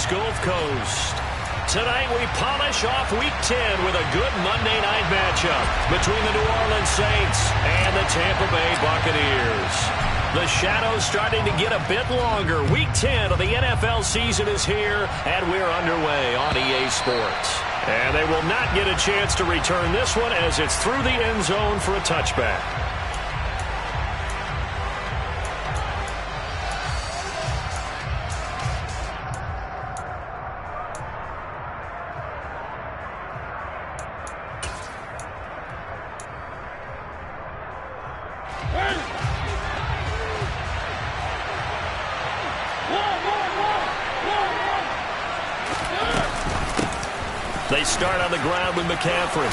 East Gulf Coast. Tonight we polish off Week 10 with a good Monday night matchup between the New Orleans Saints and the Tampa Bay Buccaneers. The shadow's starting to get a bit longer. Week 10 of the NFL season is here, and we're underway on EA Sports. And they will not get a chance to return this one as it's through the end zone for a touchback. They start on the ground with McCaffrey.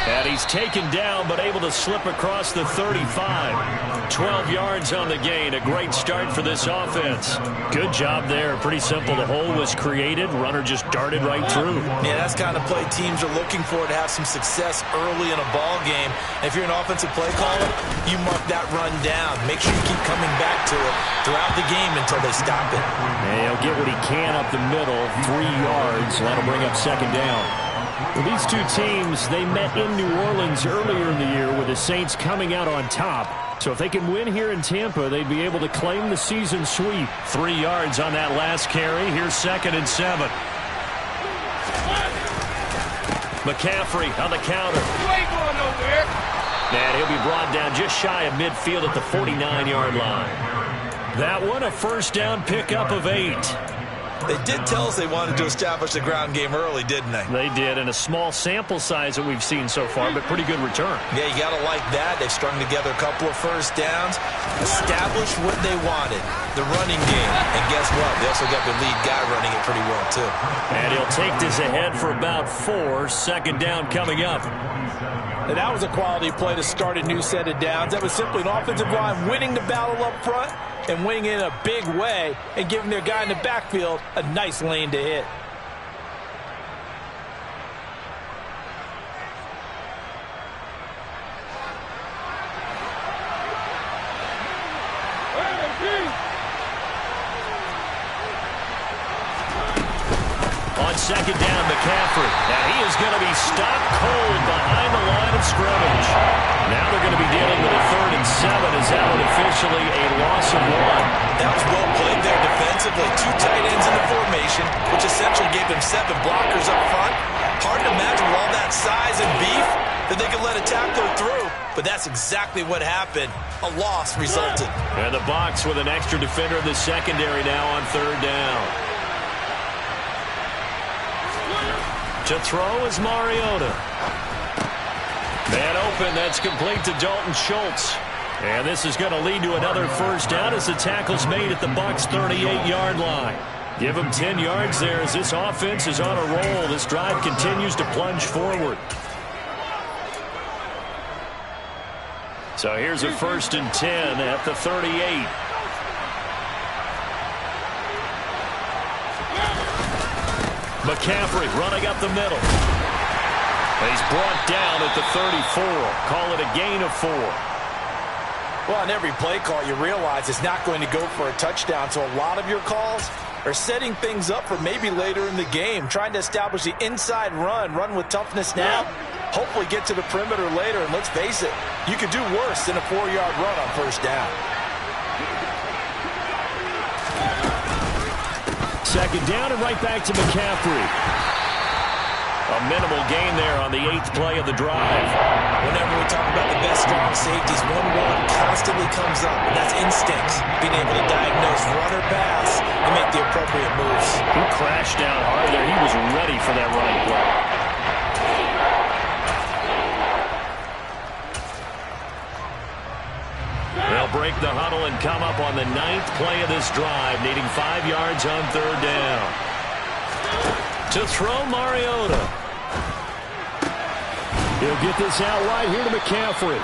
And he's taken down but able to slip across the 35. 12 yards on the gain. A great start for this offense. Good job there. Pretty simple. The hole was created. Runner just darted right through. Yeah, that's kind of play teams are looking for to have some success early in a ball game. If you're an offensive play caller, you mark that run down. Make sure you keep coming back to it throughout the game until they stop it. And he'll get what he can up the middle. 3 yards. That'll bring up second down. Well, these two teams, they met in New Orleans earlier in the year with the Saints coming out on top. So if they can win here in Tampa, they'd be able to claim the season sweep. 3 yards on that last carry. Here's 2nd and 7. McCaffrey on the counter. You ain't going nowhere. And he'll be brought down just shy of midfield at the 49-yard line. That one, a first down pickup of 8. They did tell us they wanted to establish the ground game early, didn't they? They did, and a small sample size that we've seen so far, but pretty good return. Yeah, you got to like that. They've strung together a couple of first downs, established what they wanted, the running game. And guess what? They also got their lead guy running it pretty well, too. And he'll take this ahead for about 4. Second down coming up. And that was a quality play to start a new set of downs. That was simply an offensive line winning the battle up front and winning in a big way and giving their guy in the backfield a nice lane to hit. On second down, McCaffrey. Now he is going to be stopped cold behind the line of scrimmage. Now they're going to be dealing with a 3rd and 7 as that one officially a loss of 1. That was well played there defensively. 2 tight ends in the formation, which essentially gave them 7 blockers up front. Hard to imagine with all that size and beef that they could let a tackler through. But that's exactly what happened. A loss resulted. And the Bucs with an extra defender in the secondary now on 3rd down. To throw is Mariota. Man open, that's complete to Dalton Schultz. And this is going to lead to another first down as the tackle's made at the Bucs' 38-yard line. Give them 10 yards there as this offense is on a roll. This drive continues to plunge forward. So here's a 1st and 10 at the 38. McCaffrey running up the middle. He's brought down at the 34. Call it a gain of 4. Well, on every play call, you realize it's not going to go for a touchdown. So a lot of your calls are setting things up for maybe later in the game, trying to establish the inside run with toughness now, hopefully get to the perimeter later. And let's face it, you could do worse than a 4-yard run on first down. Second down and right back to McCaffrey. A minimal gain there on the 8th play of the drive. Whenever we talk about the best strong safeties, one word constantly comes up, and that's instincts. Being able to diagnose run or pass and make the appropriate moves. He crashed down hard there. He was ready for that running play. They'll break the huddle and come up on the 9th play of this drive, needing 5 yards on 3rd down. To throw, Mariota. He'll get this out wide here to McCaffrey.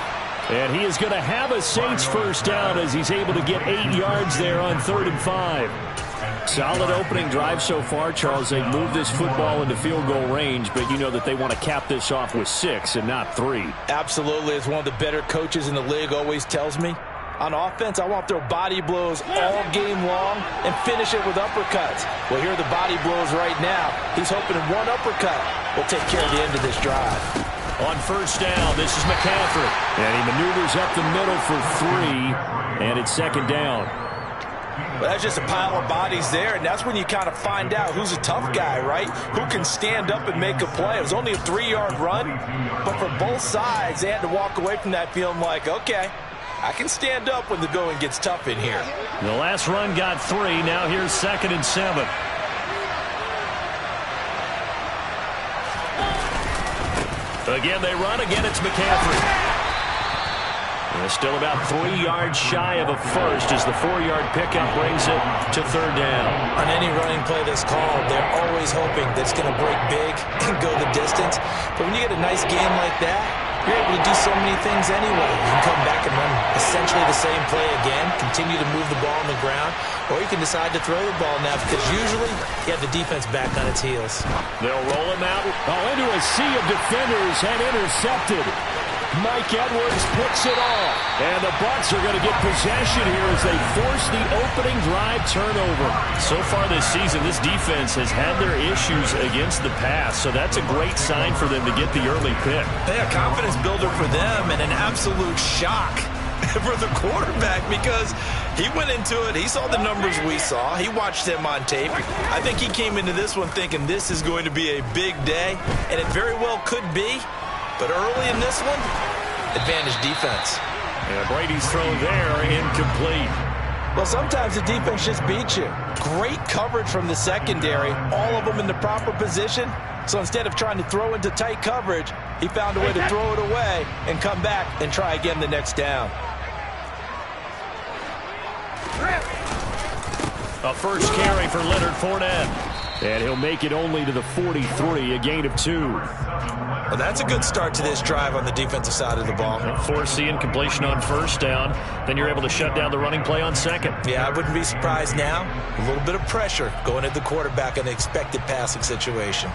And he is going to have a Saints first down as he's able to get 8 yards there on 3rd and 5. Solid opening drive so far, Charles. They've moved this football into field goal range, but you know that they want to cap this off with 6 and not 3. Absolutely. As one of the better coaches in the league always tells me, On offense, I want to throw body blows all game long and finish it with uppercuts. Well, here are the body blows right now. He's hoping one uppercut will take care of the end of this drive. On first down, this is McCaffrey. And he maneuvers up the middle for 3, and it's second down. Well, that's just a pile of bodies there, and that's when you kind of find out who's a tough guy, right? Who can stand up and make a play. It was only a 3-yard run, but for both sides, they had to walk away from that feeling like, okay, I can stand up when the going gets tough in here. The last run got 3. Now here's 2nd and 7. Again, they run. Again, it's McCaffrey. They're still about 3 yards shy of a first as the 4-yard pickup brings it to third down. On any running play that's called, they're always hoping that it's going to break big and go the distance. But when you get a nice game like that, you're able to do so many things anyway. You can come back and run essentially the same play again, continue to move the ball on the ground, or you can decide to throw the ball now because usually you have the defense back on its heels. They'll roll him out. Into a sea of defenders and intercepted. Mike Edwards picks it off. And the Bucs are going to get possession here as they force the opening drive turnover. So far this season, this defense has had their issues against the pass, so that's a great sign for them to get the early pick. Yeah, confidence builder for them and an absolute shock for the quarterback because he went into it. He saw the numbers we saw. He watched them on tape. I think he came into this one thinking this is going to be a big day, and it very well could be. But early in this one, advantage defense. And Brady's throw there, incomplete. Well, sometimes the defense just beats you. Great coverage from the secondary, all of them in the proper position. So instead of trying to throw into tight coverage, he found a way to throw it away and come back and try again the next down. A first carry for Leonard Fournette. And he'll make it only to the 43, a gain of 2. Well, that's a good start to this drive on the defensive side of the ball. Force the incompletion on first down. Then you're able to shut down the running play on second. Yeah, I wouldn't be surprised now. A little bit of pressure going at the quarterback in an expected passing situation.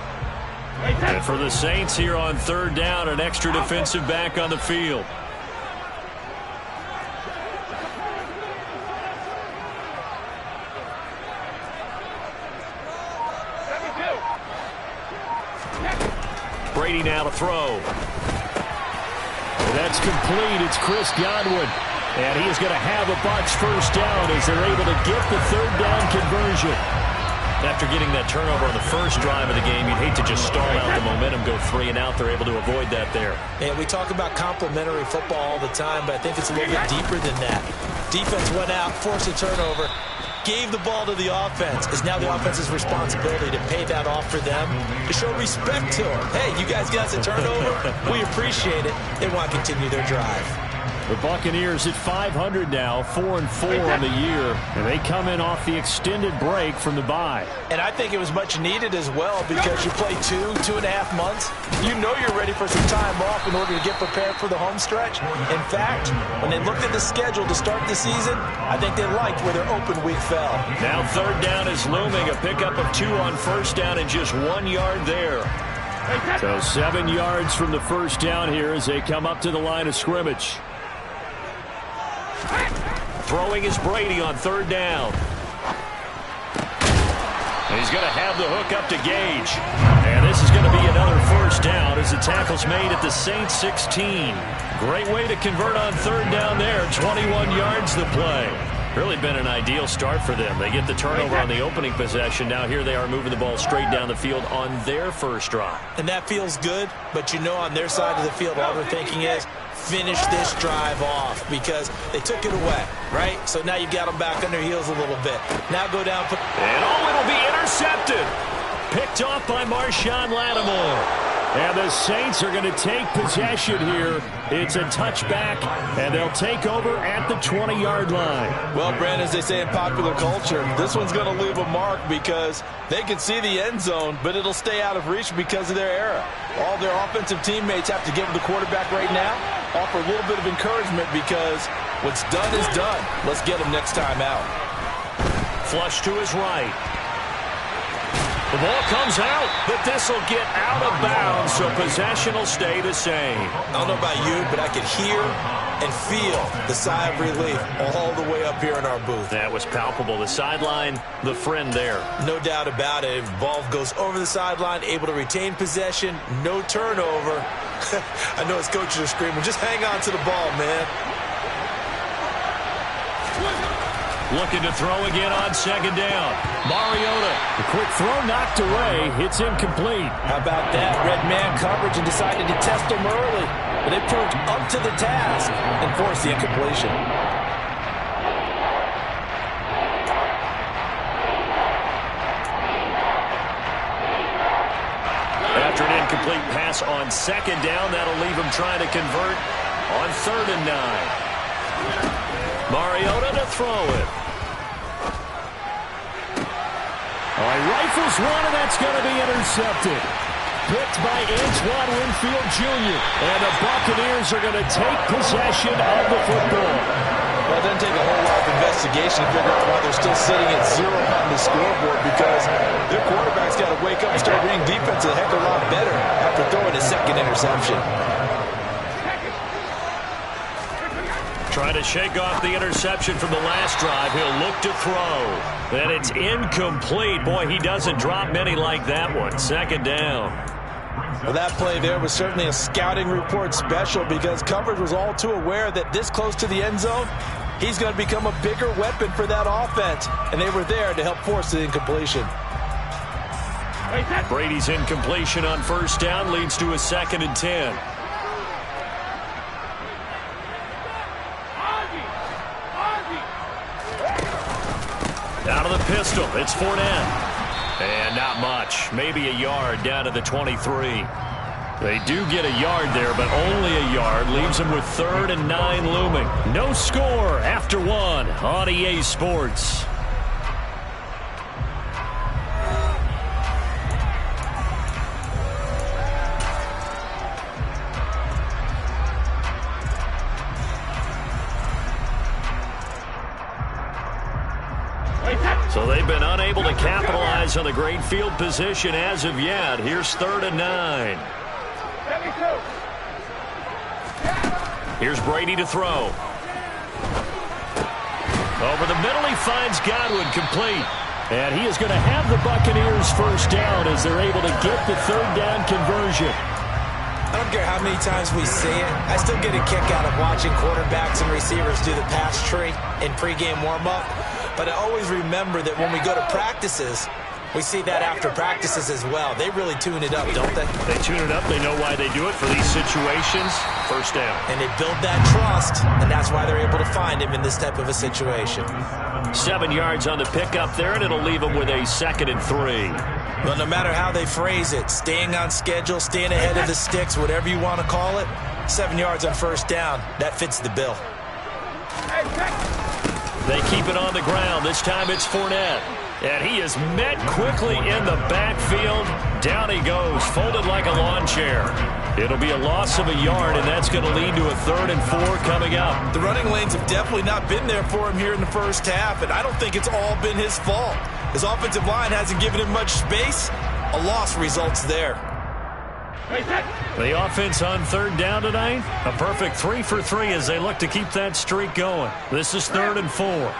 And for the Saints here on third down, an extra defensive back on the field. Brady now to throw. That's complete. It's Chris Godwin. And he is going to have a Bucs first down as they're able to get the third down conversion. After getting that turnover on the first drive of the game, you'd hate to just stall out the momentum, go 3 and out. They're able to avoid that there. Yeah, we talk about complementary football all the time, but I think it's a little bit deeper than that. Defense went out, forced a turnover, gave the ball to the offense. It's now the offense's responsibility to pay that off for them, to show respect to them. Hey, you guys got a turnover? We appreciate it. They want to continue their drive. The Buccaneers at 500 now, 4-4 on the year, and they come in off the extended break from the bye. And I think it was much needed as well because you play 2.5 months. You know you're ready for some time off in order to get prepared for the home stretch. In fact, when they looked at the schedule to start the season, I think they liked where their open week fell. Now third down is looming, a pickup of 2 on first down and just 1 yard there. So 7 yards from the first down here as they come up to the line of scrimmage. Throwing is Brady on third down. And he's going to have the hook up to Gage. And this is going to be another first down as the tackle's made at the Saints 16. Great way to convert on third down there. 21 yards the play. Really been an ideal start for them. They get the turnover on the opening possession. Now here they are moving the ball straight down the field on their first drive. And that feels good, but you know on their side of the field all they're thinking is finish this drive off because they took it away, right? So now you got them back on their heels a little bit. Now go down. And it'll be intercepted. Picked off by Marshawn Lattimore. And the Saints are going to take possession here. It's a touchback, and they'll take over at the 20-yard line. Well, Brandon, as they say in popular culture, this one's going to leave a mark because they can see the end zone, but it'll stay out of reach because of their error. All their offensive teammates have to give the quarterback right now, offer a little bit of encouragement because what's done is done. Let's get him next time out. Flush to his right. The ball comes out, but this will get out of bounds, so possession will stay the same. I don't know about you, but I could hear and feel the sigh of relief all the way up here in our booth. That was palpable. The sideline, the friend there. No doubt about it. If the ball goes over the sideline, able to retain possession, no turnover. I know his coaches are screaming, just hang on to the ball, man. Looking to throw again on second down. Mariota. The quick throw knocked away. It's incomplete. How about that? Red man coverage and decided to test him early. But they proved up to the task and forced the incompletion. After an incomplete pass on second down, that'll leave him trying to convert on 3rd and 9. Mariota to throw it. All right, rifles one, and that's going to be intercepted. Picked by Antoine Winfield Jr. And the Buccaneers are going to take possession of the football. Well, it doesn't take a whole lot of investigation to figure out why they're still sitting at 0 on the scoreboard, because their quarterback's got to wake up and start reading defense a heck of a lot better after throwing his second interception. Trying to shake off the interception from the last drive. He'll look to throw. And it's incomplete. Boy, he doesn't drop many like that one. 2nd down. Well, that play there was certainly a scouting report special, because coverage was all too aware that this close to the end zone, he's going to become a bigger weapon for that offense. And they were there to help force the incompletion. Brady's incompletion on 1st down leads to a 2nd and 10. Out of the pistol, it's Fournette. And not much. Maybe a yard down to the 23. They do get a yard there, but only a yard. Leaves them with 3rd and 9 looming. No score after 1 on EA Sports. So they've been unable to capitalize on the great field position as of yet. Here's 3rd and 9. Here's Brady to throw. Over the middle, he finds Godwin, complete. And he is going to have the Buccaneers 1st down as they're able to get the 3rd down conversion. I don't care how many times we see it. I still get a kick out of watching quarterbacks and receivers do the pass tree in pregame warm-up. But I always remember that when we go to practices, we see that after practices as well. They really tune it up, don't they? They tune it up. They know why they do it for these situations. 1st down. And they build that trust, and that's why they're able to find him in this type of a situation. 7 yards on the pickup there, and it'll leave them with a 2nd and 3. Well, no matter how they phrase it, staying on schedule, staying ahead of the sticks, whatever you want to call it, 7 yards on 1st down, that fits the bill. They keep it on the ground. This time it's Fournette. And he is met quickly in the backfield. Down he goes, folded like a lawn chair. It'll be a loss of a yard, and that's going to lead to a 3rd and 4 coming up. The running lanes have definitely not been there for him here in the 1st half, and I don't think it's all been his fault. His offensive line hasn't given him much space. A loss results there. The offense on 3rd down tonight, a perfect 3 for 3 as they look to keep that streak going. This is 3rd and 4.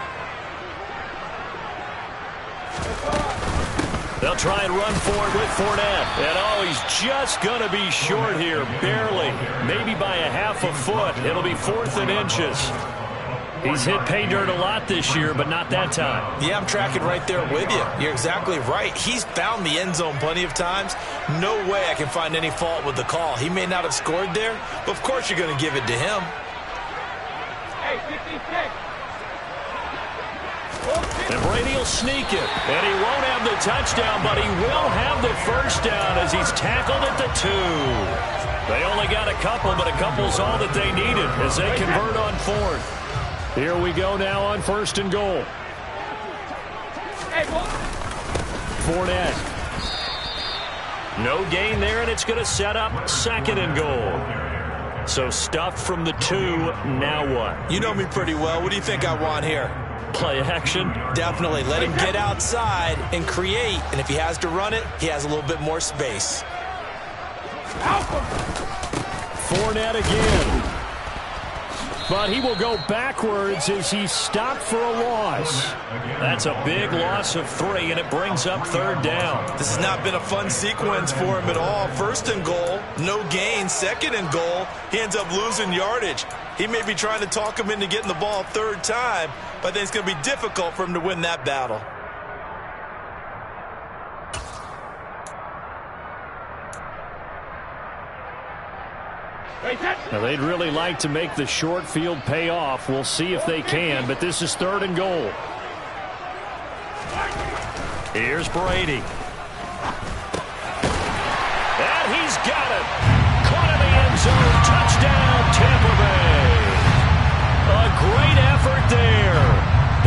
They'll try and run for it with Fournette. And he's just going to be short here, barely. Maybe by a half a foot. It'll be 4th and inches. He's hit pay dirt a lot this year, but not that time. Yeah, I'm tracking right there with you. You're exactly right. He's found the end zone plenty of times. No way I can find any fault with the call. He may not have scored there, but of course you're going to give it to him. And Brady will sneak it. And he won't have the touchdown, but he will have the 1st down as he's tackled at the 2. They only got a couple, but a couple's all that they needed as they convert on 4th. Here we go now on 1st and goal. Fournette. No gain there, and it's going to set up 2nd and goal. So stuffed from the 2, now what? You know me pretty well. What do you think I want here? Play action. Definitely. Let him get outside and create. And if he has to run it, he has a little bit more space. Fournette again. But he will go backwards as he's stopped for a loss. That's a big loss of 3, and it brings up 3rd down. This has not been a fun sequence for him at all. 1st and goal, no gain. 2nd and goal, he ends up losing yardage. He may be trying to talk him into getting the ball 3rd time, but I think it's going to be difficult for him to win that battle. Now, they'd really like to make the short field pay off. We'll see if they can, but this is 3rd and goal. Here's Brady. And he's got it. Caught in the end zone. Touchdown, Tampa Bay. A great effort there.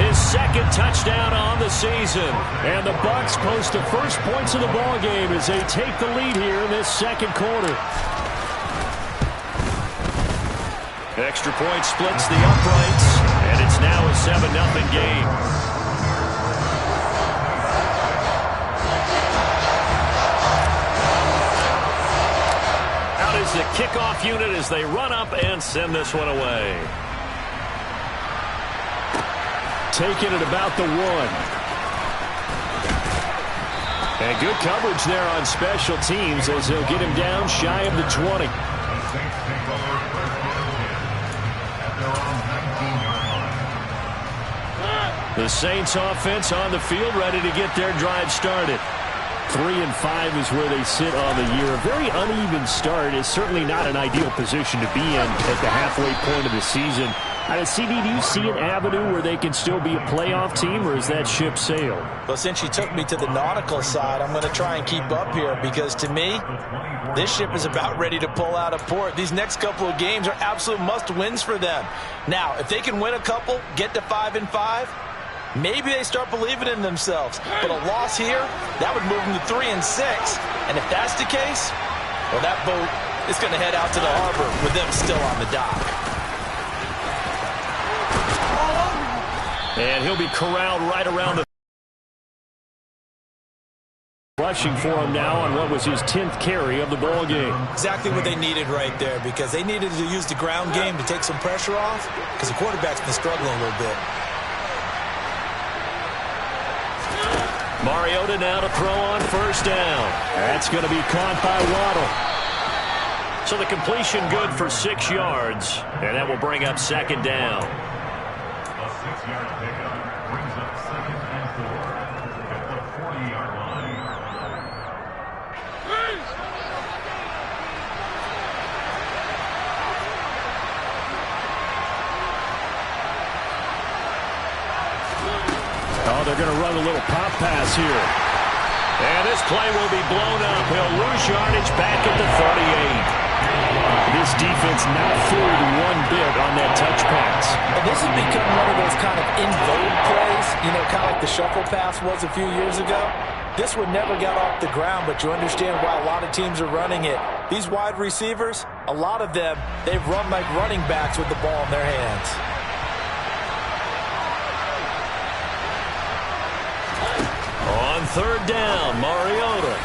His 2nd touchdown on the season. And the Bucs post the first points of the ball game as they take the lead here in this 2nd quarter. Extra point splits the uprights, and it's now a 7-0 game. Out is the kickoff unit as they run up and send this one away. Taking it about the 1. And good coverage there on special teams as they'll get him down shy of the 20. The Saints offense on the field, ready to get their drive started. 3-5 is where they sit on the year. A very uneven start is certainly not an ideal position to be in at the halfway point of the season. CD, do you see an avenue where they can still be a playoff team, or is that ship sailed? Well, since you took me to the nautical side, I'm going to try and keep up here because, to me, this ship is about ready to pull out of port. These next couple of games are absolute must-wins for them. Now, if they can win a couple, get to 5-5, maybe they start believing in themselves. But a loss here, that would move them to 3-6. And if that's the case, well, that boat is going to head out to the harbor with them still on the dock. And he'll be corralled right around the... Rushing for him now on what was his 10th carry of the ball game. Exactly what they needed right there, because they needed to use the ground game to take some pressure off, because the quarterback's been struggling a little bit. Mariota now to throw on 1st down. That's going to be caught by Waddle. So the completion good for 6 yards, and that will bring up 2nd down. A 6-yard pickup brings up 2nd and 4 at the 40-yard line. Oh, they're going to run a little pop pass here. And this play will be blown up. He'll lose yardage back at the 38. This defense not fooled one bit on that touch pass. And this has become one of those kind of in-vogue plays, you know, kind of like the shuffle pass was a few years ago. This one never got off the ground, but you understand why a lot of teams are running it. These wide receivers, a lot of them, they've run like running backs with the ball in their hands. On 3rd down, Mariota.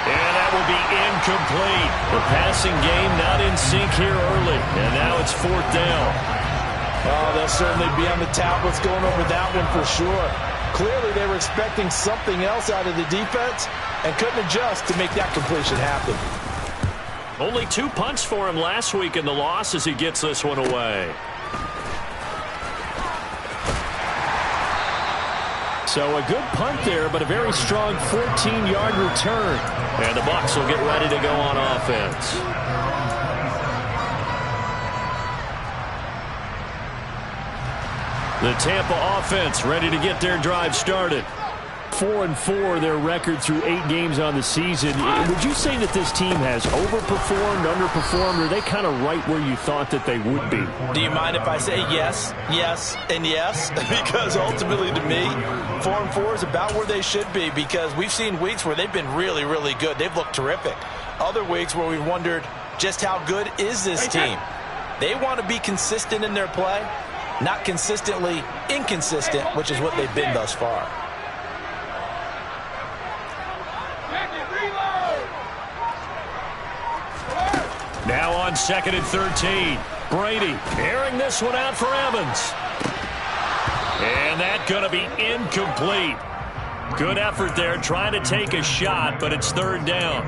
And that will be incomplete. The passing game not in sync here early. And now it's 4th down. Oh, they'll certainly be on the tablets going over that one for sure. Clearly they were expecting something else out of the defense and couldn't adjust to make that completion happen. Only 2 punts for him last week in the loss as he gets this one away. So a good punt there, but a very strong 14-yard return. And the Bucs will get ready to go on offense. The Tampa offense ready to get their drive started. 4-4 their record through 8 games on the season. Would you say that this team has overperformed, underperformed, or are they kind of right where you thought that they would be? Do you mind if I say yes, yes, and yes? Because ultimately to me, 4-4 is about where they should be, because we've seen weeks where they've been really, really good. They've looked terrific. Other weeks where we've wondered just how good is this team. They want to be consistent in their play. Not consistently inconsistent, which is what they've been thus far. Now on 2nd and 13. Brady airing this one out for Evans. And that's going to be incomplete. Good effort there, trying to take a shot, but it's 3rd down.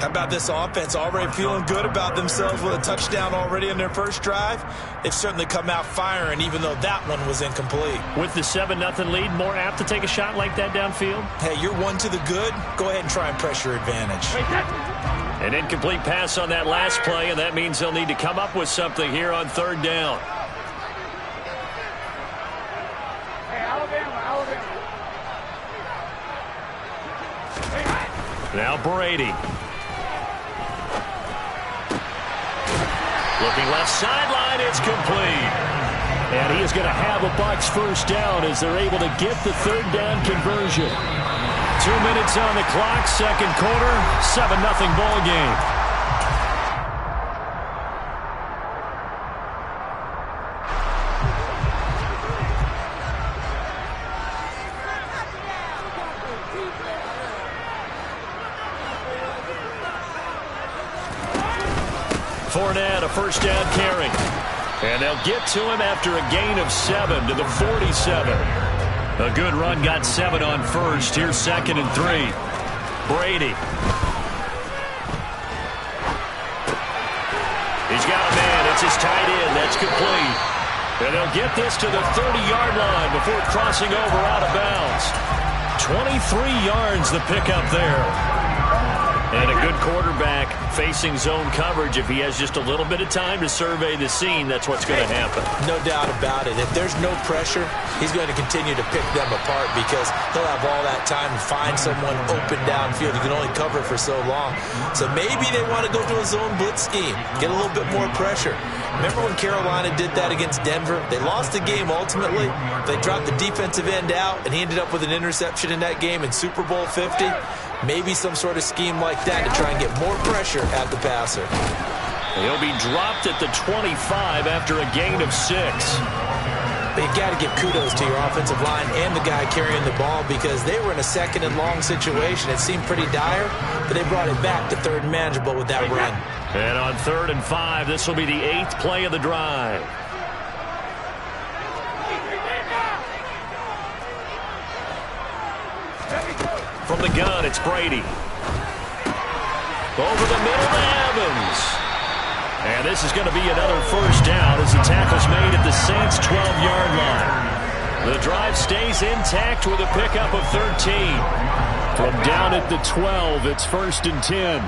How about this offense already feeling good about themselves with a touchdown already in their first drive? They've certainly come out firing, even though that one was incomplete. With the 7-0 lead, more apt to take a shot like that downfield? Hey, you're one to the good. Go ahead and try and press your advantage. An incomplete pass on that last play, and that means they'll need to come up with something here on 3rd down. Now Brady. Looking left sideline, it's complete. And he is going to have a Bucs first down as they're able to get the 3rd down conversion. 2 minutes on the clock, 2nd quarter, 7-0 ball game. Fournette, a first down carry. And they'll get to him after a gain of 7 to the 47. A good run, got 7 on first. Here's 2nd and 3. Brady. He's got a man. It's his tight end. That's complete. And they'll get this to the 30-yard line before crossing over out of bounds. 23 yards the pickup there. And a good quarterback facing zone coverage. If he has just a little bit of time to survey the scene, that's what's going to happen. No doubt about it. If there's no pressure, he's going to continue to pick them apart because he'll have all that time to find someone open downfield. You can only cover for so long. So maybe they want to go to a zone blitz scheme, get a little bit more pressure. Remember when Carolina did that against Denver? They lost the game ultimately. They dropped the defensive end out, and he ended up with an interception in that game in Super Bowl 50. Maybe some sort of scheme like that to try and get more pressure at the passer. He'll be dropped at the 25 after a gain of 6. But you got to give kudos to your offensive line and the guy carrying the ball because they were in a 2nd and long situation. It seemed pretty dire, but they brought it back to 3rd and manageable with that run. And on 3rd and 5, this will be the 8th play of the drive. From the gun, it's Brady. Over the middle to Evans. And this is going to be another first down as the tackle's made at the Saints' 12-yard line. The drive stays intact with a pickup of 13. From down at the 12, it's 1st and 10.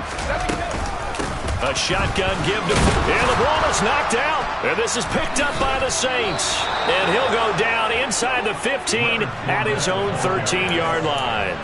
A shotgun give to... And the ball is knocked out. And this is picked up by the Saints. And he'll go down inside the 15 at his own 13-yard line.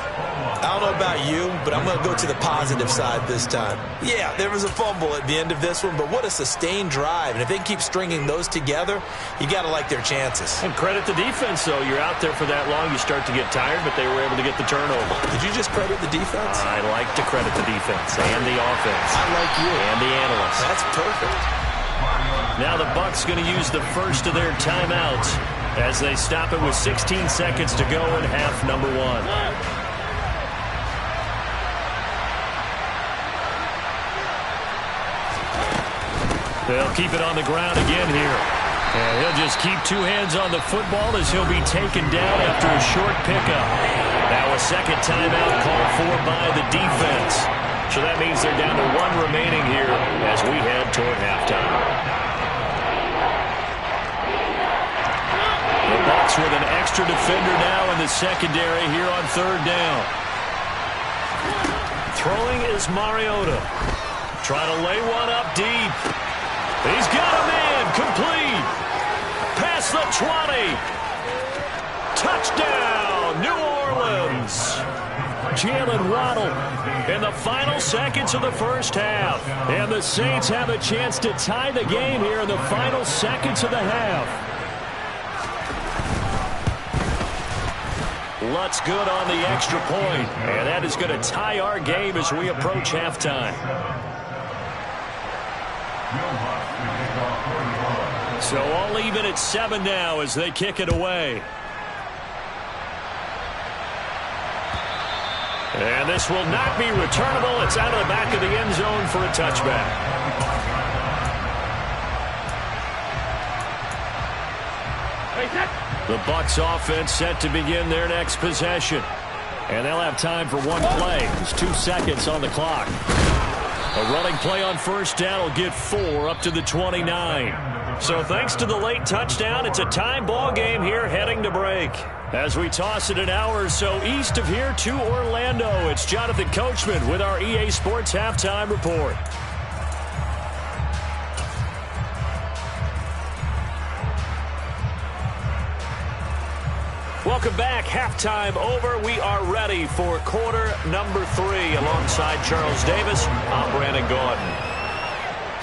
I don't know about you, but I'm going to go to the positive side this time. Yeah, there was a fumble at the end of this one, but what a sustained drive. And if they keep stringing those together, you got to like their chances. And credit the defense, though. You're out there for that long, you start to get tired, but they were able to get the turnover. Did you just credit the defense? I like to credit the defense and the offense. I like you. And the analysts. That's perfect. Now the Bucs going to use the first of their timeouts as they stop it with 16 seconds to go in half number 1. They'll keep it on the ground again here. And he'll just keep 2 hands on the football as he'll be taken down after a short pickup. Now a second timeout called for by the defense. So that means they're down to 1 remaining here as we head toward halftime. The Bucs with an extra defender now in the secondary here on 3rd down. Throwing is Mariota. Try to lay one up deep. He's got a man, complete. Past the 20. Touchdown, New Orleans. Jalen Waddle in the final seconds of the first half. And the Saints have a chance to tie the game here in the final seconds of the half. Lutz good on the extra point. And that is going to tie our game as we approach halftime. So all even at 7 now as they kick it away. And this will not be returnable. It's out of the back of the end zone for a touchback. The Bucs offense set to begin their next possession. And they'll have time for one play. There's 2 seconds on the clock. A running play on first down will get 4 up to the 29. So thanks to the late touchdown, it's a time ball game here heading to break. As we toss it an hour or so east of here to Orlando, it's Jonathan Coachman with our EA Sports Halftime Report. Welcome back. Halftime over. We are ready for quarter number 3 alongside Charles Davis. I'm Brandon Gaudin.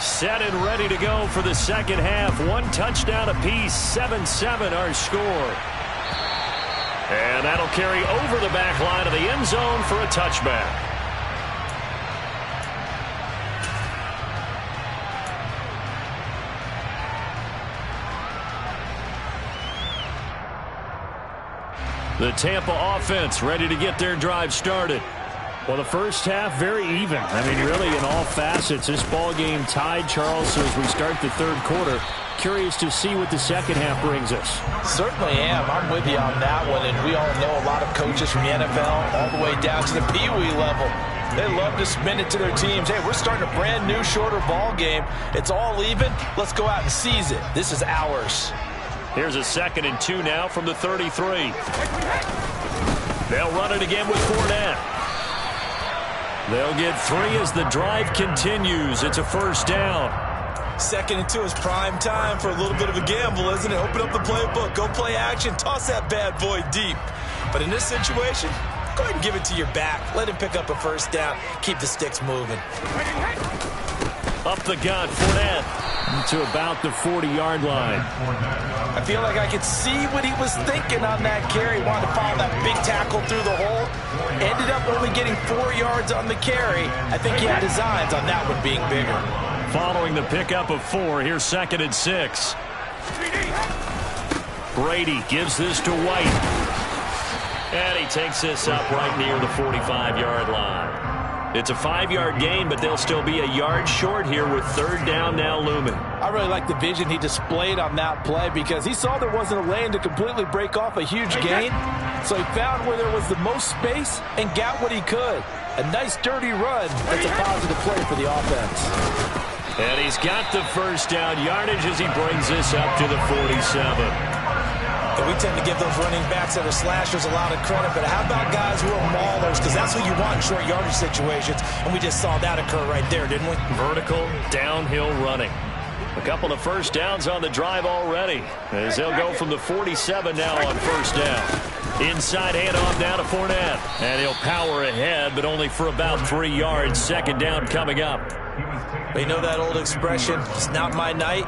Set and ready to go for the second half. 1 touchdown apiece. 7-7 our score. And that'll carry over the back line of the end zone for a touchback. The Tampa offense ready to get their drive started. Well, the first half very even. I mean, really in all facets. This ball game tied, Charles. So as we start the third quarter, curious to see what the second half brings us. Certainly am. I'm with you on that one. And we all know a lot of coaches from the NFL all the way down to the Pee Wee level. They love to spin it to their teams. Hey, we're starting a brand new, shorter ball game. It's all even. Let's go out and seize it. This is ours. Here's a 2nd and 2 now from the 33. They'll run it again with Fournette. They'll get 3 as the drive continues. It's a first down. 2nd and 2 is prime time for a little bit of a gamble, isn't it? Open up the playbook. Go play action. Toss that bad boy deep. But in this situation, go ahead and give it to your back. Let him pick up a first down. Keep the sticks moving. Up the gut, Fournette to about the 40-yard line. I feel like I could see what he was thinking on that carry. Wanted to follow that big tackle through the hole. Ended up only getting 4 yards on the carry. I think he had designs on that one being bigger. Following the pickup of 4, here's 2nd and 6. Brady gives this to White. And he takes this up right near the 45-yard line. It's a 5-yard gain, but they'll still be a yard short here with 3rd down now looming. I really like the vision he displayed on that play because he saw there wasn't a lane to completely break off a huge gain. So he found where there was the most space and got what he could. A nice dirty run. That's a positive play for the offense. And he's got the first down yardage as he brings this up to the 47. And we tend to give those running backs that are slashers a lot of credit, but how about guys who are maulers? Because that's what you want in short yardage situations, and we just saw that occur right there, didn't we? Vertical, downhill running. A couple of first downs on the drive already, as they'll go from the 47 now on first down. Inside handoff now to Fournette, and he'll power ahead, but only for about 3 yards. 2nd down coming up. But you know that old expression, it's not my night?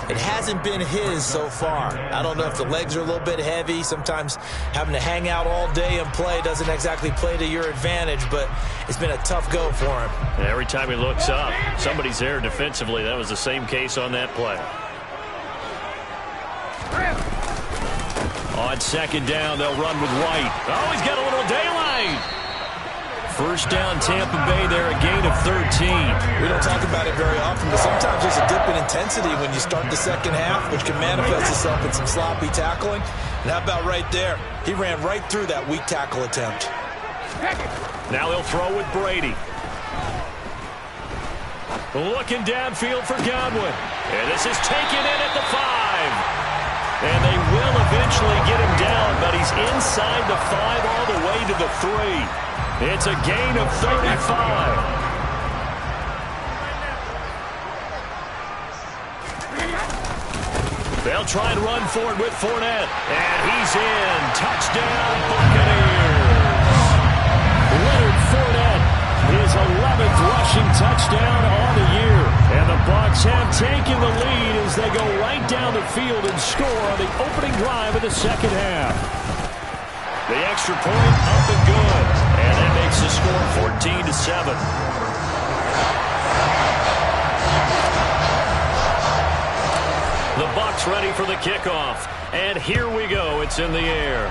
It hasn't been his so far. I don't know if the legs are a little bit heavy. Sometimes having to hang out all day and play doesn't exactly play to your advantage, but it's been a tough go for him. And every time he looks up, somebody's there defensively. That was the same case on that play. On 2nd down, they'll run with White. Oh, he's got a little daylight. First down, Tampa Bay there, a gain of 13. We don't talk about it very often, but sometimes there's a dip in intensity when you start the second half, which can manifest itself in some sloppy tackling. And how about right there? He ran right through that weak tackle attempt. Now they'll throw with Brady. Looking downfield for Godwin. And this is taken in at the 5. And they will eventually get him down, but he's inside the 5 all the way to the 3. It's a gain of 35. They'll try and run for it with Fournette. And he's in. Touchdown, Buccaneers. Leonard Fournette, his 11th rushing touchdown on the year. And the Bucs have taken the lead as they go right down the field and score on the opening drive of the second half. The extra point up and good. And that makes the score 14-7. The Bucs the kickoff. And here we go. It's in the air.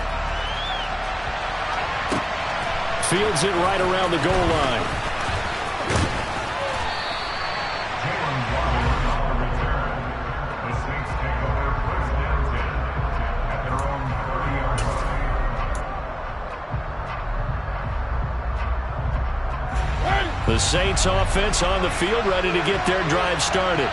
Fields it right around the goal line. The Saints take over first down 10 at their own 30-yard line. The Saints offense on the field, ready to get their drive started.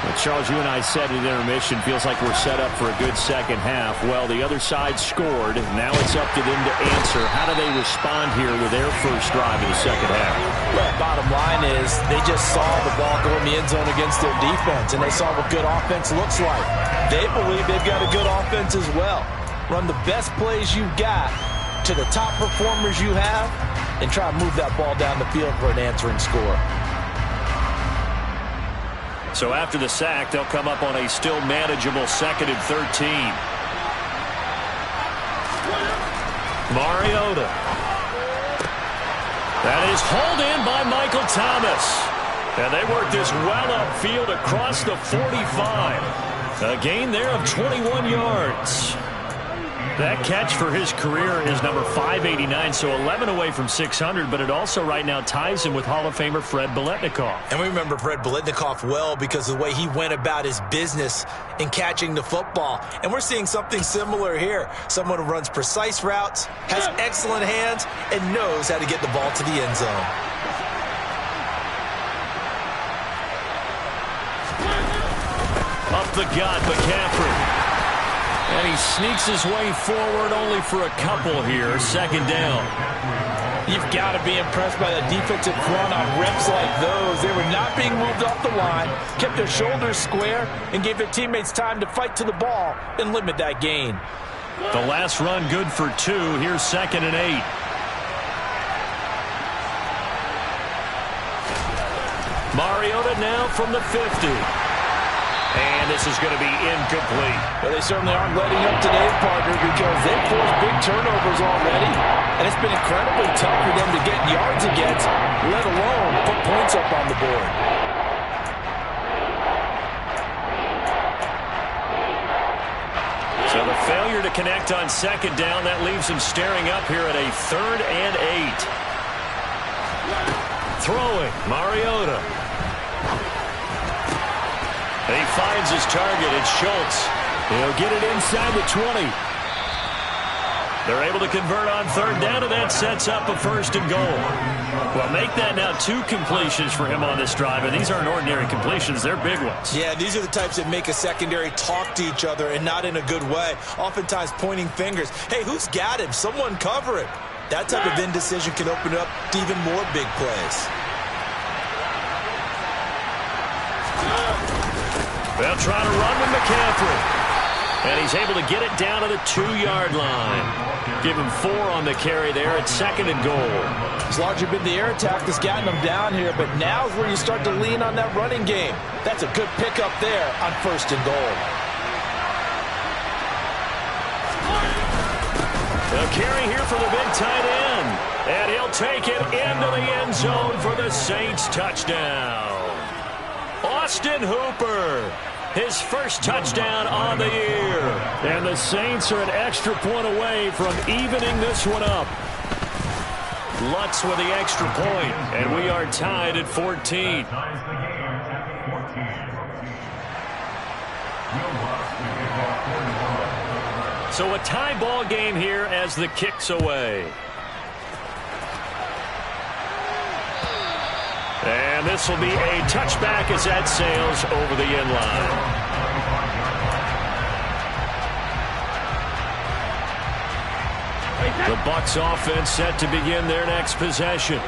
Well, Charles, you and I said at intermission, feels like we're set up for a good second half. Well, the other side scored. Now it's up to them to answer. How do they respond here with their first drive in the second half? Well, bottom line is they just saw the ball go in the end zone against their defense, and they saw what good offense looks like. They believe they've got a good offense as well. Run the best plays you've got to the top performers you have, and try to move that ball down the field for an answering score. So after the sack, they'll come up on a still manageable 2nd and 13. Mariota. That is hauled in by Michael Thomas. And they work this well upfield across the 45. A gain there of 21 yards. That catch for his career is number 589, so 11 away from 600, but it also right now ties him with Hall of Famer Fred Biletnikoff. And we remember Fred Biletnikoff well because of the way he went about his business in catching the football. And we're seeing something similar here. Someone who runs precise routes, has excellent hands, and knows how to get the ball to the end zone. Up the gut, McCaffrey. And he sneaks his way forward only for a couple here. 2nd down. You've got to be impressed by the defensive front on reps like those. They were not being moved off the line, kept their shoulders square, and gave their teammates time to fight to the ball and limit that gain. The last run good for 2. Here's 2nd and 8. Mariota now from the 50. And this is going to be incomplete. Well, they certainly aren't letting up today, partner, because they've forced big turnovers already. And it's been incredibly tough for them to get yards against, let alone put points up on the board. So the failure to connect on 2nd down, that leaves him staring up here at a 3rd and 8. Throwing, Mariota. He finds his target. It's Schultz. He'll get it inside the 20. They're able to convert on 3rd down, and that sets up a 1st and goal. Well, make that now 2 completions for him on this drive, and these aren't ordinary completions. They're big ones. Yeah, these are the types that make a secondary talk to each other and not in a good way, oftentimes pointing fingers. Hey, who's got him? Someone cover it. That type of indecision can open up to even more big plays. They'll try to run with McCaffrey. And he's able to get it down to the 2-yard line. Give him 4 on the carry there at 2nd and goal. It's largely been the air attack that's gotten them down here, but now is where you start to lean on that running game. That's a good pickup there on 1st and goal. The carry here for the big tight end. And he'll take it into the end zone for the Saints touchdown. Austin Hooper, his first touchdown on the year. And the Saints are an extra point away from evening this one up. Lutz with the extra point, and we are tied at 14. Ties the game at 14. So a tie ball game here as the kick's away. And this will be a touchback as that sails over the end line. The Bucs offense set to begin their next possession.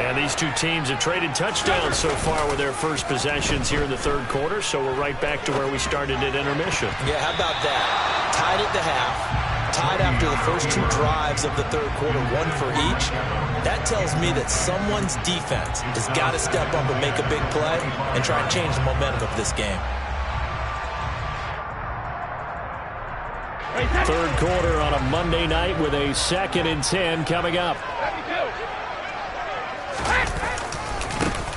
And these two teams have traded touchdowns so far with their first possessions here in the 3rd quarter, so we're right back to where we started at intermission. Yeah, how about that? Tied at the half. Tied after the first 2 drives of the 3rd quarter, 1 for each. That tells me that someone's defense has got to step up and make a big play and try and change the momentum of this game. 3rd quarter on a Monday night with a 2nd and 10 coming up.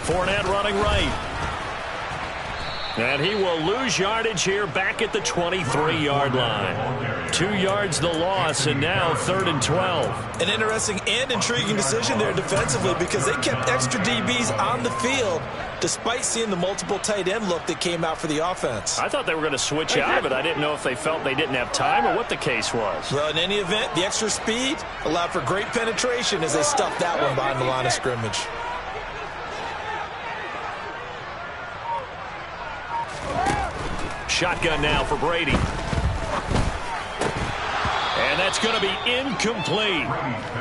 Fournette running right. And he will lose yardage here back at the 23-yard line. 2 yards the loss, and now 3rd and 12. An interesting and intriguing decision there defensively because they kept extra DBs on the field despite seeing the multiple tight end look that came out for the offense. I thought they were going to switch out of it. I didn't know if they felt they didn't have time or what the case was. Well, in any event, the extra speed allowed for great penetration as they stuffed that one behind the line of scrimmage. Shotgun now for Brady. And that's going to be incomplete.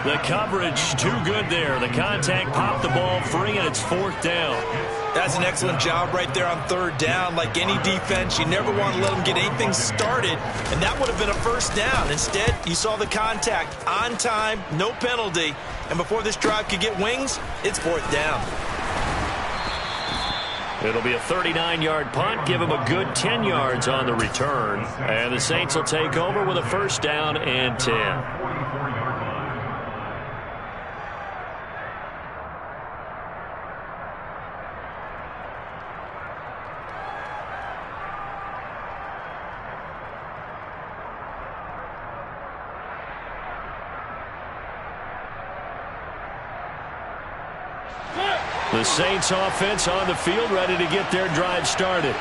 The coverage too good there. The contact popped the ball free, and it's 4th down. That's an excellent job right there on 3rd down. Like any defense, you never want to let them get anything started, and that would have been a 1st down. Instead, you saw the contact on time, no penalty, and before this drive could get wings, it's 4th down. It'll be a 39-yard punt. Give him a good 10 yards on the return. And the Saints will take over with a 1st down and 10. The Saints offense on the field, ready to get their drive started.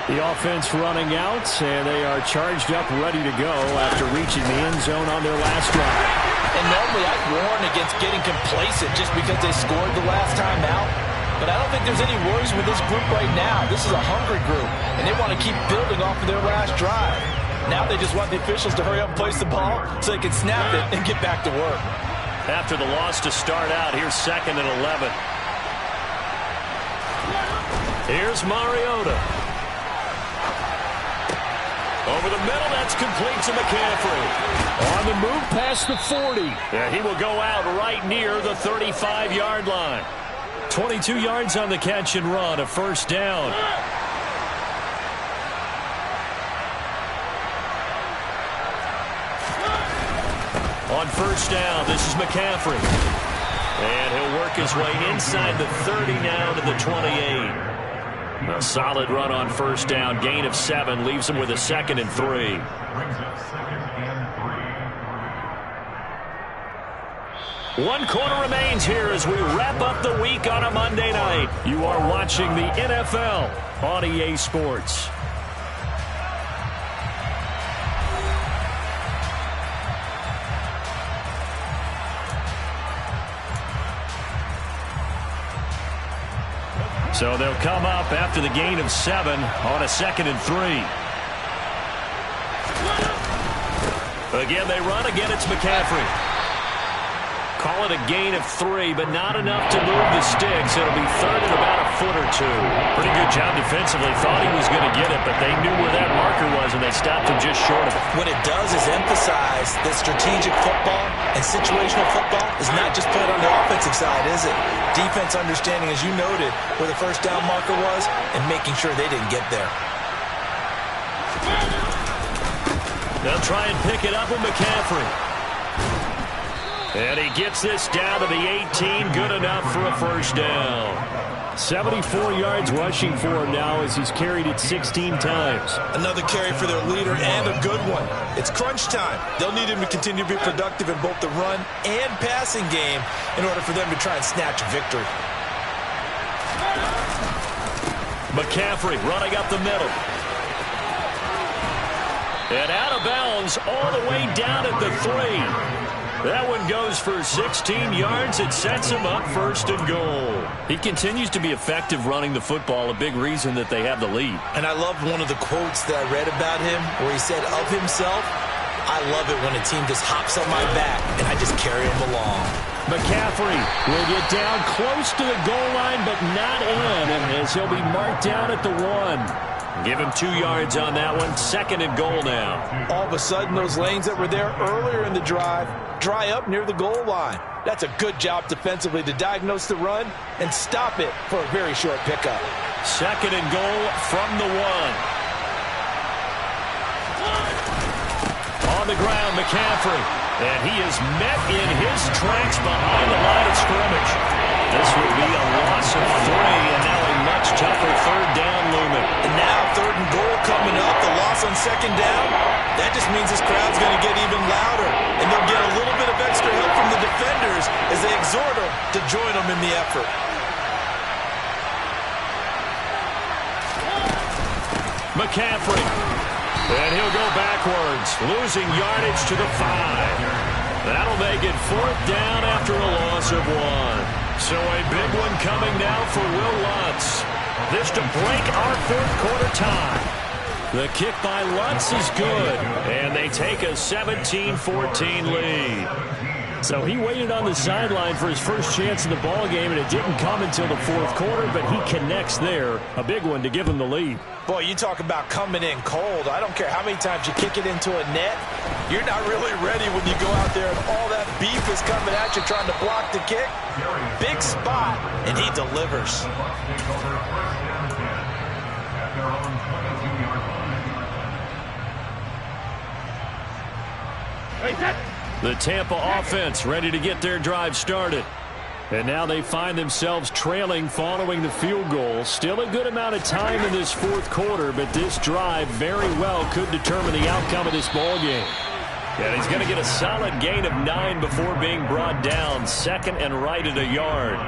The offense running out, and they are charged up, ready to go after reaching the end zone on their last drive. And normally I'd warn against getting complacent just because they scored the last time out. But I don't think there's any worries with this group right now. This is a hungry group, and they want to keep building off of their last drive. Now they just want the officials to hurry up and place the ball so they can snap it and get back to work. After the loss to start out, here's 2nd and 11. Here's Mariota. Over the middle, that's complete to McCaffrey. On the move past the 40. Yeah, he will go out right near the 35-yard line. 22 yards on the catch and run, a 1st down. On 1st down, this is McCaffrey. And he'll work his way inside the 30 now to the 28. A solid run on 1st down. Gain of 7 leaves him with a 2nd and 3. Brings up 2nd and 3. 1 quarter remains here as we wrap up the week on a Monday night. You are watching the NFL on EA Sports. So they'll come up after the gain of 7 on a 2nd and 3. Again, they run. Again, it's McCaffrey. Call it a gain of 3, but not enough to move the sticks. It'll be 3rd and about a foot or 2. Pretty good job defensively. Thought he was going to get it, but they knew where that marker was, and they stopped him just short of it. What it does is emphasize that strategic football and situational football is not just played on the offensive side, is it? Defense understanding, as you noted, where the 1st down marker was and making sure they didn't get there. They'll try and pick it up with McCaffrey. And he gets this down to the 18. Good enough for a 1st down. 74 yards rushing for him now as he's carried it 16 times. Another carry for their leader and a good one. It's crunch time. They'll need him to continue to be productive in both the run and passing game in order for them to try and snatch a victory. McCaffrey running up the middle. And out of bounds all the way down at the 3. That one goes for 16 yards. It sets him up 1st and goal. He continues to be effective running the football, a big reason that they have the lead. And I loved one of the quotes that I read about him where he said of himself, I love it when a team just hops on my back and I just carry him along. McCaffrey will get down close to the goal line, but not in, as he'll be marked down at the 1. Give him 2 yards on that one. 2nd and goal now. All of a sudden, those lanes that were there earlier in the drive dry up near the goal line. That's a good job defensively to diagnose the run and stop it for a very short pickup. 2nd and goal from the 1. On the ground, McCaffrey. And he is met in his tracks behind the line of scrimmage. This will be a loss of 3, and now a much tougher 3rd down looming. And now that just means this crowd's going to get even louder, and they'll get a little bit of extra help from the defenders as they exhort them to join them in the effort. McCaffrey. And he'll go backwards, losing yardage to the 5. That'll make it 4th down after a loss of 1. So a big one coming now for Will Lutz. This to break our 4th quarter tie. The kick by Lutz is good, and they take a 17-14 lead. So he waited on the sideline for his first chance in the ball game, and it didn't come until the 4th quarter, but he connects there. A big one to give him the lead. Boy, you talk about coming in cold. I don't care how many times you kick it into a net. You're not really ready when you go out there and all that beef is coming at you trying to block the kick. Big spot, and he delivers. The Tampa offense ready to get their drive started. And now they find themselves trailing following the field goal. Still a good amount of time in this 4th quarter, but this drive very well could determine the outcome of this ball game. And he's going to get a solid gain of 9 before being brought down. 2nd and right at a yard.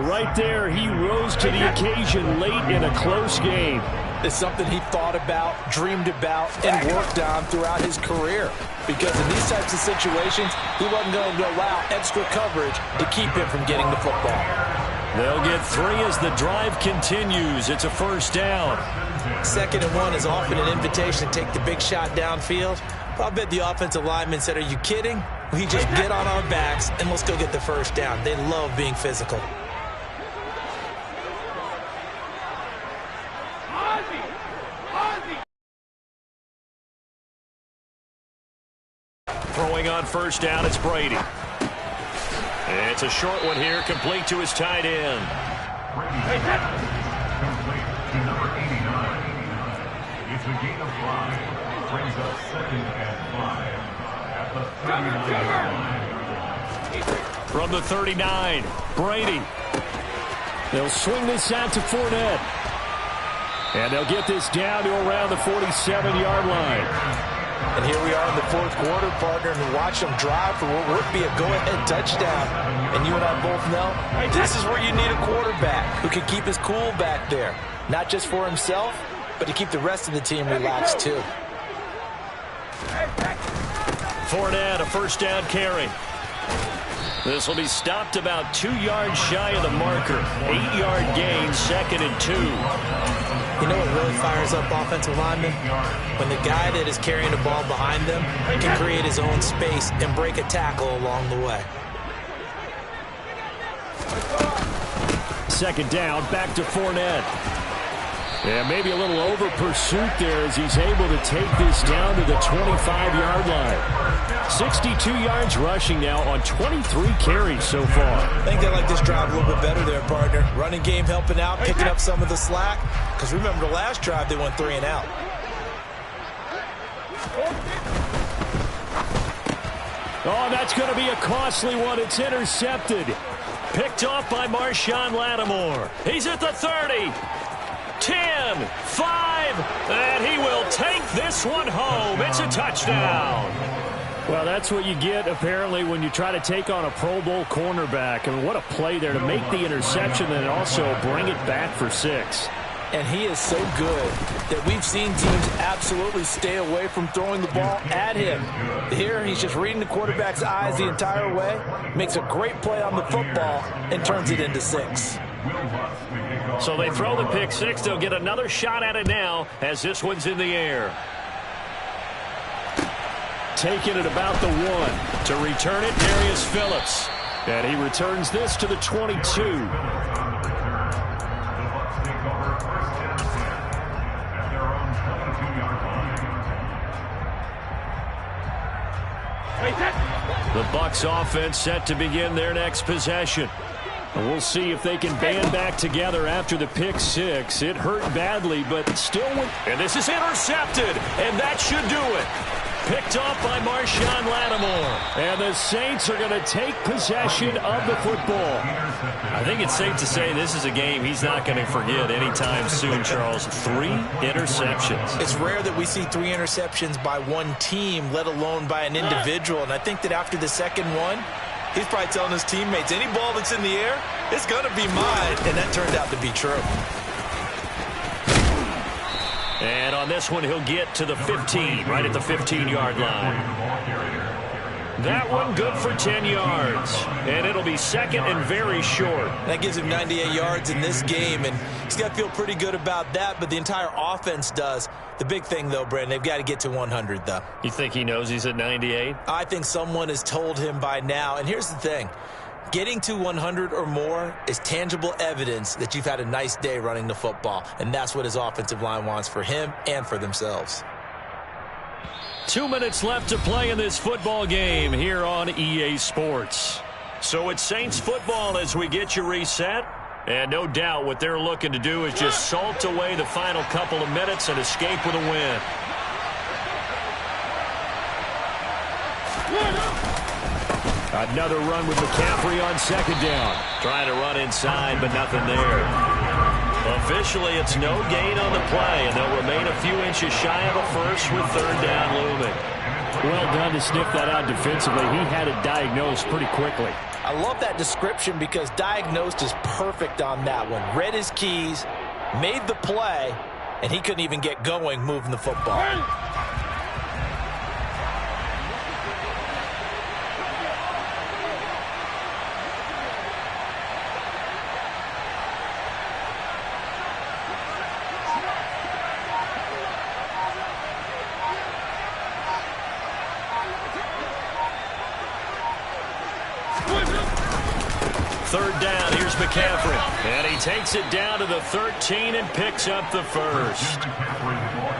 Right there, he rose to the occasion late in a close game. It's something he thought about, dreamed about, and worked on throughout his career. Because in these types of situations, he wasn't going to allow extra coverage to keep him from getting the football. They'll get 3 as the drive continues. It's a 1st down. 2nd and 1 is often an invitation to take the big shot downfield. I bet the offensive lineman said, are you kidding? We just get on our backs and let's go get the 1st down. They love being physical. Throwing on 1st down, it's Brady. And it's a short one here, complete to his tight end. Complete to number 89. It's a gain of 5. Brings up 2nd and 5 at the 39-yard line. From the 39, Brady. They'll swing this out to Fournette. And they'll get this down to around the 47-yard line. And here we are in the 4th quarter, partner, and watch them drive for what would be a go-ahead touchdown. And you and I both know this is where you need a quarterback who can keep his cool back there. Not just for himself, but to keep the rest of the team relaxed too. Fournette, a 1st down carry. This will be stopped about 2 yards shy of the marker. 8-yard gain, 2nd and 2. You know what really fires up offensive linemen? When the guy that is carrying the ball behind them can create his own space and break a tackle along the way. 2nd down, back to Fournette. Yeah, maybe a little over pursuit there as he's able to take this down to the 25-yard line. 62 yards rushing now on 23 carries so far. I think they like this drive a little bit better there, partner. Running game helping out, picking up some of the slack. Because remember the last drive, they went 3 and out. Oh, that's going to be a costly one. It's intercepted. Picked off by Marshawn Lattimore. He's at the 30. 10, 5, and he will take this one home. It's a touchdown. Well, that's what you get, apparently, when you try to take on a Pro Bowl cornerback. I mean, what a play there to make the interception and also bring it back for 6. And he is so good that we've seen teams absolutely stay away from throwing the ball at him. Here, he's just reading the quarterback's eyes the entire way, makes a great play on the football, and turns it into 6. So they throw the pick 6. They'll get another shot at it now as this one's in the air. Taking it about the 1. To return it, Darius Phillips. And he returns this to the 22. The Bucs offense set to begin their next possession. And we'll see if they can band back together after the pick 6. It hurt badly, but still went. And this is intercepted, and that should do it. Picked off by Marshawn Lattimore. And the Saints are going to take possession of the football. I think it's safe to say this is a game he's not going to forget anytime soon, Charles. 3 interceptions. It's rare that we see 3 interceptions by one team, let alone by an individual. And I think that after the second one, he's probably telling his teammates, any ball that's in the air, it's going to be mine. And that turned out to be true. And on this one, he'll get to the 15, right at the 15-yard line. That one good for 10 yards. And it'll be second and very short. That gives him 98 yards in this game, and he's got to feel pretty good about that, but the entire offense does. The big thing, though, Brandon, they've got to get to 100, though. You think he knows he's at 98? I think someone has told him by now. And here's the thing. Getting to 100 or more is tangible evidence that you've had a nice day running the football, and that's what his offensive line wants for him and for themselves. 2 minutes left to play in this football game here on EA Sports. So it's Saints football as we get you reset. And no doubt what they're looking to do is just salt away the final couple of minutes and escape with a win. Another run with McCaffrey on second down. Trying to run inside, but nothing there. Officially, it's no gain on the play, and they'll remain a few inches shy of a first with third down looming. Well done to sniff that out defensively. He had it diagnosed pretty quickly. I love that description because diagnosed is perfect on that one. Read his keys, made the play, and he couldn't even get going moving the football. Third down, here's McCaffrey. And he takes it down to the 13 and picks up the first.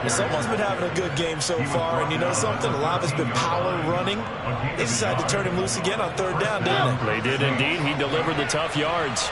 Someone's been having a good game so far, and you know something? A lot of it's been power running. They decided to turn him loose again on third down, didn't they? They did indeed. He delivered the tough yards.